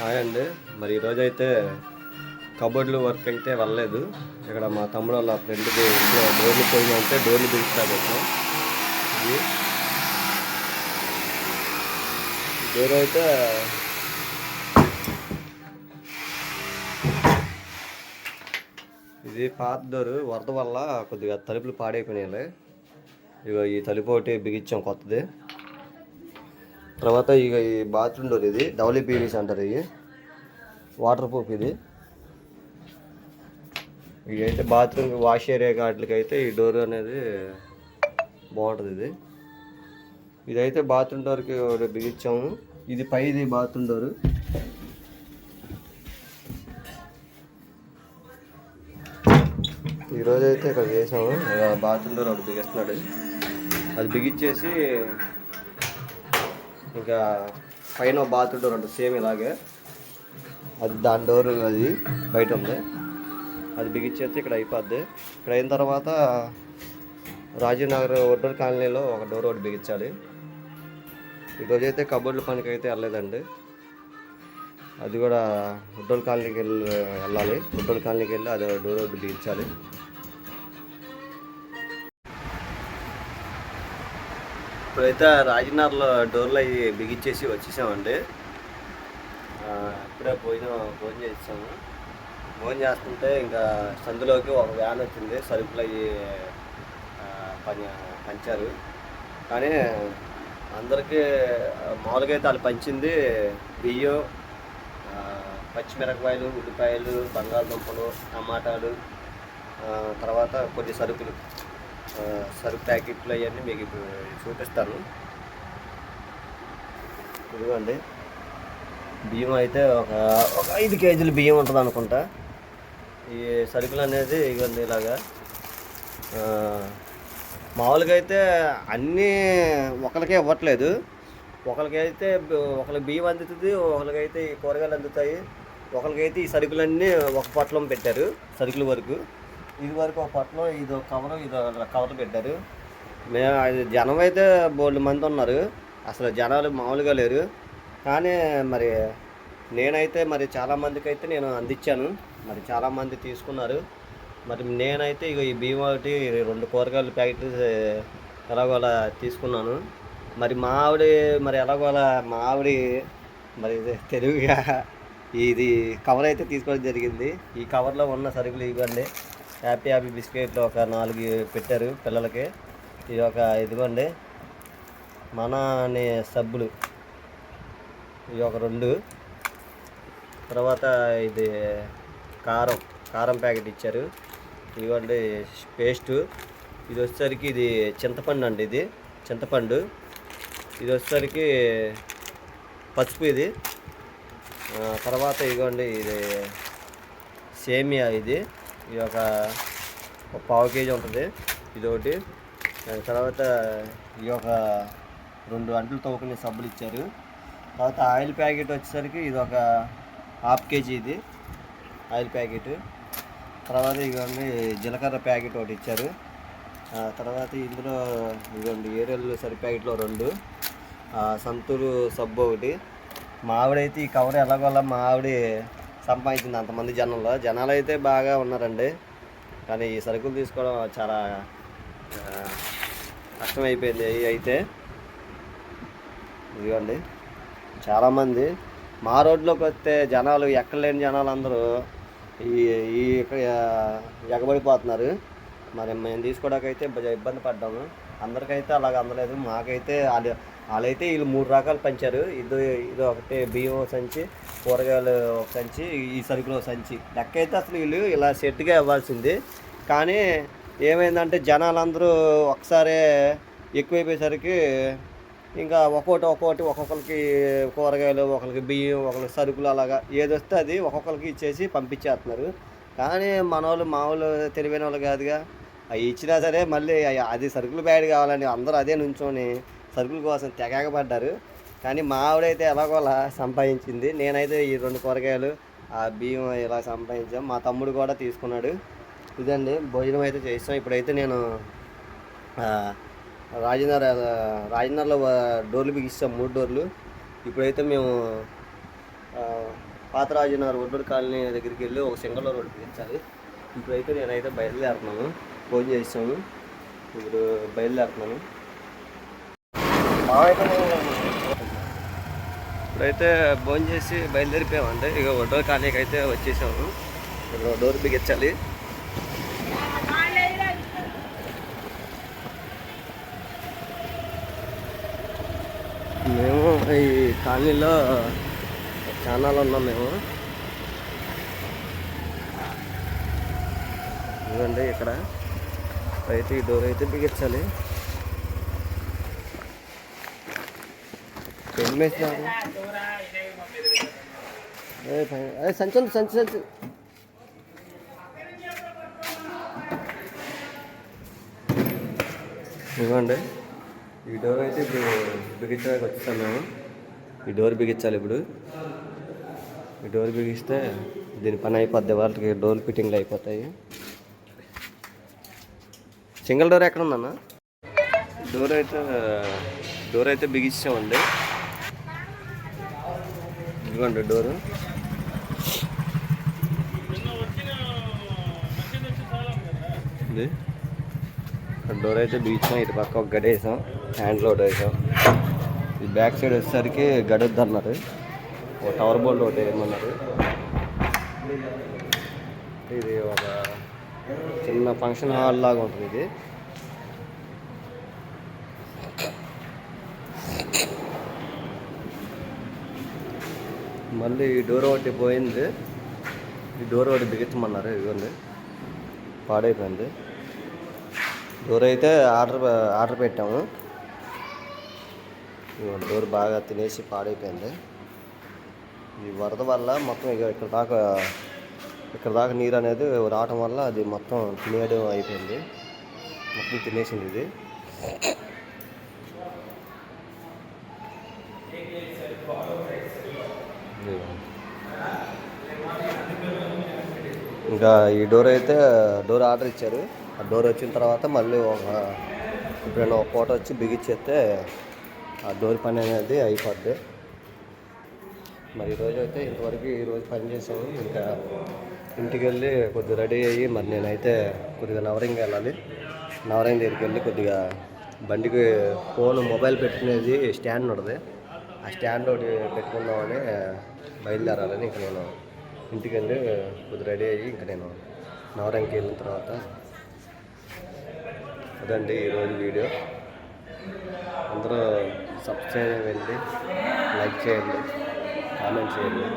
Hi అండి. మరి ఈరోజు అయితే కబోర్డ్లు వర్క్ అయితే వెళ్ళలేదు. ఇక్కడ మా తమ్ముడు వాళ్ళ ఫ్రెండ్కి ఇంట్లో డోర్లు పోయిందంటే డోర్లు బిగిస్తాను. ఇది డోర్ అయితే ఇది పాత డోరు వరద వల్ల కొద్దిగా తలుపులు పాడైపోయినాయి. ఇక ఈ తలుపు ఒకటి బిగించాం కొత్తది. తర్వాత ఇక ఈ బాత్రూమ్ డోర్ ఇది WPVC అంటారు. ఇది వాటర్ ప్రూఫ్. ఇది అయితే బాత్రూమ్ వాష్ ఏరియా వాటికి అయితే ఈ డోర్ అనేది బాగుంటుంది. ఇదైతే బాత్రూమ్ డోర్కి బిగించాము. ఇది పైది బాత్రూమ్ డోరు. ఈరోజు అయితే ఇక్కడ చేసాము. బాత్రూమ్ డోర్ ఒకటి బిగిస్తున్నాడు. అది బిగించేసి ఇంకా పైన బాత్రూమ్ డోర్ ఉంటుంది సేమ్ ఇలాగే. అది దాని డోర్ అది బయట ఉంది. అది బిగించేస్తే ఇక్కడ అయిపోద్ది. ఇక్కడ అయిన తర్వాత రాజీనగర్ ఒడ్డూరు కాలనీలో ఒక డోర్ ఒకటి బిగించాలి. ఈరోజు అయితే కబోర్డ్ల పనికి అయితే వెళ్ళలేదండి. అది కూడా ఒడ్డూరు కాలనీకి వెళ్ళాలి. ఒడ్డూరు కాలనీకి వెళ్ళి అది డోర్ ఒకటి బిగించాలి. ఇప్పుడైతే రాజీనగర్లో డోర్లు అవి బిగించేసి వచ్చేసామండి. ఇప్పుడే భోజనం చేసాము. భోజనం చేస్తుంటే ఇంకా సందులోకి ఒక వ్యాన్ వచ్చింది. సరుకులు అవి పంచారు. కానీ అందరికీ మామూలుగా అయితే వాళ్ళు పంచింది బియ్యం, పచ్చిమిరపకాయలు, ఉల్లిపాయలు, బంగాళదుంపలు, టమాటాలు, తర్వాత కొన్ని సరుకు ప్యాకెట్లు అవన్నీ మీకు ఇప్పుడు చూపిస్తాను. ఇదిగోండి బియ్యం అయితే ఒక 5 కేజీలు బియ్యం ఉంటుంది అనుకుంటా. ఈ సరుకులు అనేది ఇవన్నీ ఇలాగా మామూలుగా అయితే అన్నీ ఒకరికే ఇవ్వట్లేదు. ఒకరికైతే బియ్యం అందుతుంది, ఒకరికైతే ఈ కూరగాయలు అందుతాయి, ఒకరికైతే ఈ సరుకులన్నీ ఒక పొట్లం పెట్టారు. సరుకుల వరకు ఇది వరకు ఒక పొట్లం, ఇది కవరు, ఇది కవర్లు పెట్టారు. జనం అయితే బోల్డ్ మంది ఉన్నారు. అసలు జనాలు మామూలుగా లేరు. కానీ మరి నేనైతే మరి చాలామందికి అయితే నేను అందించాను. మరి చాలామంది తీసుకున్నారు. మరి నేనైతే ఇక ఈ బియ్యం ఒకటి 2 కూరగాయల ప్యాకెట్లు ఎలాగోలా తీసుకున్నాను. మరి మా ఆవిడ మరి తెలుగుగా ఇది కవర్ అయితే తీసుకోవడం జరిగింది. ఈ కవర్లో ఉన్న సరుకులు ఇవ్వండి. హ్యాపీ బిస్కెట్లు ఒక 4 పెట్టారు పిల్లలకి. ఇది ఒక ఇదిగోండి మన అనే సబ్బులు ఇది ఒక 2. తర్వాత ఇది కారం ప్యాకెట్ ఇచ్చారు. ఇదిగోండి పేస్టు. ఇది వచ్చేసరికి ఇది చింతపండు అండి. ఇది చింతపండు. ఇది వచ్చేసరికి పసుపు. ఇది తర్వాత ఇదిగోండి ఇది సేమియా. ఇది ఒక 1/4 కేజీ ఉంటుంది. ఇది ఒకటి. తర్వాత ఈ ఒక 2 అంట్లు తోకునే సబ్బులు ఇచ్చారు. తర్వాత ఆయిల్ ప్యాకెట్ వచ్చేసరికి ఇది ఒక 1/2 కేజీ. ఇది ఆయిల్ ప్యాకెట్. తర్వాత ఇవన్నీ జీలకర్ర ప్యాకెట్ ఒకటి ఇచ్చారు. తర్వాత ఇందులో ఇదిగోండి ఏరియల్ సరి ప్యాకెట్లో 2, సంతూరు సబ్బు ఒకటి. మా ఆవిడైతే ఈ కవర్ ఎలాగోలా మా ఆవిడ సంపాదించింది అంతమంది జనాలు అయితే బాగా ఉన్నారండి. కానీ ఈ సరుకులు తీసుకోవడం చాలా కష్టమైపోయింది. అయితే ఇదిగోండి చాలామంది మా రోడ్లోకి వస్తే జనాలు ఎక్కలేని జనాలు అందరూ ఈ ఎగబడిపోతున్నారు. మరి మేము తీసుకోవడానికైతే ఇబ్బంది పడ్డాము. అందరికైతే అలాగ అందలేదు. మాకైతే వాళ్ళైతే వీళ్ళు 3 రకాలు పంచారు. ఇది ఒకటి బియ్యం సంచి, కూరగాయలు ఒక సంచి, ఈ సరుకులు ఒక సంచి. లెక్క అయితే అసలు వీళ్ళు ఇలా సెట్గా ఇవ్వాల్సింది. కానీ ఏమైందంటే జనాలందరూ ఒకసారి ఎక్కువైపోయేసరికి ఇంకా ఒక్కొక్కరికి కూరగాయలు, ఒకరికి బియ్యం, ఒకరికి సరుకులు అలాగా ఏది వస్తే అది ఒక్కొక్కరికి ఇచ్చేసి పంపించేస్తున్నారు. కానీ మామూలు తెలివైన వాళ్ళు కాదుగా. అవి ఇచ్చినా సరే మళ్ళీ అది సరుకులు బ్యాడ్ కావాలని అందరూ అదే నుంచొని సరుకుల కోసం తెగబడ్డారు. కానీ మా ఆవిడైతే ఎలాగోలా సంపాదించింది. నేనైతే ఈ 2 కూరగాయలు, ఆ బియ్యం ఇలా సంపాదించాం. మా తమ్ముడు కూడా తీసుకున్నాడు. ఇదండి భోజనం అయితే చేస్తాం. ఇప్పుడైతే నేను రాజనగర్లో డోర్లు బిగిస్తాం 3 డోర్లు. ఇప్పుడైతే మేము పాతరాజునగర్ ఒడ్డూరు కాలనీ దగ్గరికి వెళ్ళి ఒక సింగల్ రోడ్డు బిగించాలి. ఇప్పుడైతే నేనైతే బయలుదేరుతున్నాను. ఫోన్ చేసాము, ఇప్పుడు బయలుదేరుతున్నాను. ఇప్పుడైతే ఫోన్ చేసి బయలుదేరిపోయామంటే ఇక ఒడ్డూరు కాలనీకి అయితే వచ్చేసాము. ఇప్పుడు డోర్ బిగించాలి. మేము ఈ కాలనీలో ఛానల్ ఉన్నాం. మేము ఇదండి ఇక్కడ అయితే ఈ డోర్ అయితే బిగించాలి. సంచి సంచి సంచి ఇవ్వండి. ఈ డోర్ అయితే ఇప్పుడు బిగించడానికి వచ్చాను మేము. ఈ డోర్ బిగించాలి. ఇప్పుడు ఈ డోర్ బిగిస్తే దీని పని అయిపోద్ది. వాళ్ళకి డోర్ ఫిట్టింగ్లు అయిపోతాయి. సింగిల్ డోర్ ఎక్కడ ఉందన్న? డోర్ అయితే బిగించామండి. ఇదిగోండి డోరు. డోర్ అయితే బిగించాం. ఇటు పక్క ఒక గడి వేసాం, హ్యాండ్ లోడ్ వేసాం. ఈ బ్యాక్ సైడ్ వచ్చేసరికి గడొద్దు అన్నారు. ఒక టవర్ బోల్డ్ ఒకటి వేయమన్నారు. ఇది ఒక చిన్న ఫంక్షన్ హాల్ లాగా ఉంటుంది ఇది. మళ్ళీ ఈ డోర్ ఒకటి పోయింది. ఈ డోర్ ఒకటి బిగించమన్నారు. ఇదిగోండి పాడైపోయింది. డోర్ అయితే ఆర్డర్ పెట్టాము. డోర్ బాగా తినేసి పాడైపోయింది. ఈ వరద వల్ల మొత్తం ఇక్కడ దాకా నీరు అనేది రావటం వల్ల అది మొత్తం తినేయడం అయిపోయింది. మొత్తం తినేసింది ఇది. ఇంకా ఈ డోర్ ఆర్డర్ ఇచ్చారు. ఆ డోర్ వచ్చిన తర్వాత మళ్ళీ ఎప్పుడైనా ఒక పూట వచ్చి బిగించేస్తే ఆ డోర్ పని అనేది అయిపోద్ది. మరి ఈరోజు అయితే ఇంతవరకు ఈరోజు పని చేసాము. ఇంకా ఇంటికి వెళ్ళి కొద్దిగా రెడీ అయ్యి మరి నేనైతే కొద్దిగా నవరింగ్ వెళ్ళాలి. నవరింగ్ దగ్గరికి వెళ్ళి కొద్దిగా బండికి మొబైల్ పెట్టుకునేది స్టాండ్ ఉంటుంది. ఆ స్టాండ్ ఒకటి పెట్టుకుందామని బయలుదేరాలని ఇంక నేను ఇంటికి వెళ్ళి కొద్దిగా రెడీ అయ్యి ఇంకా నేను నవరంకి వెళ్ళిన తర్వాత అదండి ఈరోజు వీడియో. అందరూ సబ్స్క్రైబ్ చేయండి, లైక్ చేయండి, కామెంట్ చేయండి.